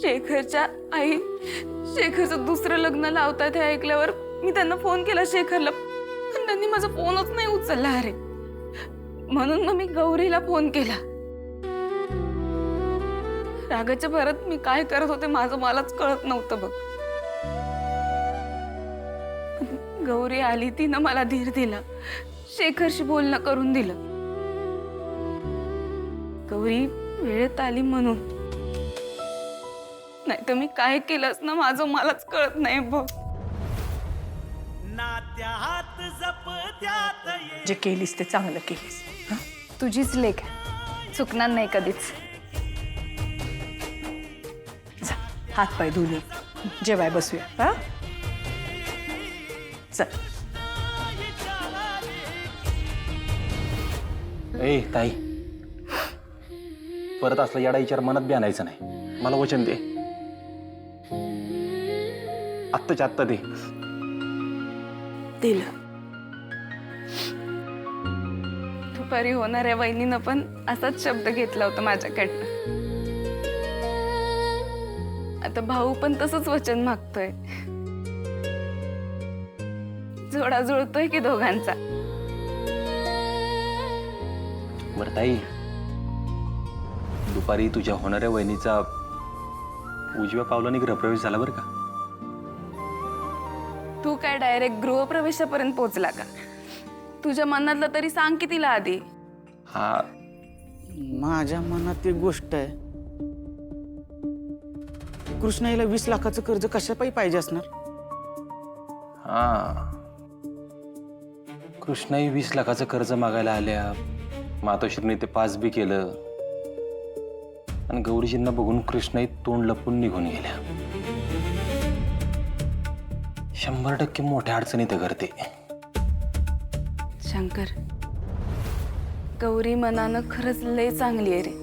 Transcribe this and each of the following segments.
शेखरच्या आई शेखरचं दुसरं लग्न लावतात हे ऐकल्यावर मी त्यांना फोन केला शेखरला, पण त्यांनी माझा फोनच नाही उचलला. अरे म्हणून मग मी गौरीला फोन केला. रागाच्या भरात मी काय करत होते माझं मलाच कळत नव्हतं बघ. गौरी आली, तिनं मला धीर दिला, शेखरशी बोलणं करून दिलं. गौरी वेळेत आली म्हणून, नाही तर मी काय केलंच ना माझं मलाच कळत नाही बघ. जे केलीस ते चांगलं केलीस. तुझीच लेक आहे, चुकणार नाही कधीच. जा, हात पाय धुले, जेवाय बसूया. हा चल. ए ताई, परत असला याडा विचार मनात बी आणायचा नाही. मला वचन दे, आत्ताच्या आत्ता दे. दिलं. दुपारी होणाऱ्या वहिनीनं पण असाच शब्द घेतला होता माझ्याकडनं. आता भाऊ पण तसंच वचन मागतोय. जोडा जुळतोय की दोघांचा. बरं ताई, दुपारी तुझ्या होणाऱ्या वहिनीचा उजव्या पावलाने गृहप्रवेश झाला बरं का. तू काय डायरेक्ट गृहप्रवेशापर्यंत पोहोचला का? तुझ्या मनातलं तरी सांग की तिला आधी. हा, माझ्या मनात एक गोष्ट आहे. कृष्णाईला 20 लाखाचं कर्ज कशापायी पाहिजे असणार? हा, कृष्णाई 20 लाखाचं कर्ज मागायला आल्या. मातोश्रीने ते पास बी केलं आणि गौरीजींना बघून कृष्णाई तोंड लपून निघून गेल्या. 100% मोठ्या अडचणीत करते. शंकर, गौरी मनानं खरंच लय चांगली आहे रे.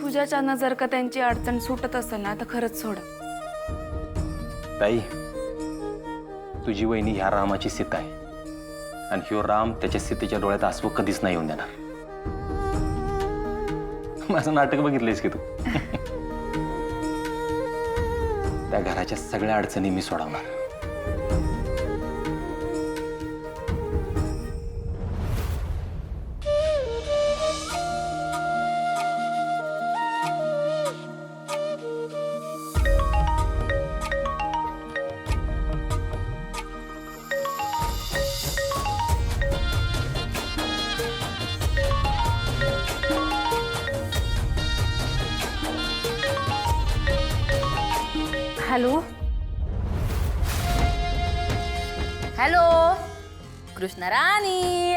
तुझ्याच्यानं जर का त्यांची अडचण सुटत असेल ना तर खरंच सोड. ताई, तुझी वहिनी ह्या रामाची सीता आहे आणि ह्यो राम त्याच्या सीतेच्या डोळ्यात आसवं कधीच नाही येऊन देणार. माझं नाटक बघितलंयस की तू. त्या घराच्या सगळ्या अडचणी मी सोडवणार. हॅलो हॅलो, कृष्णा राणी.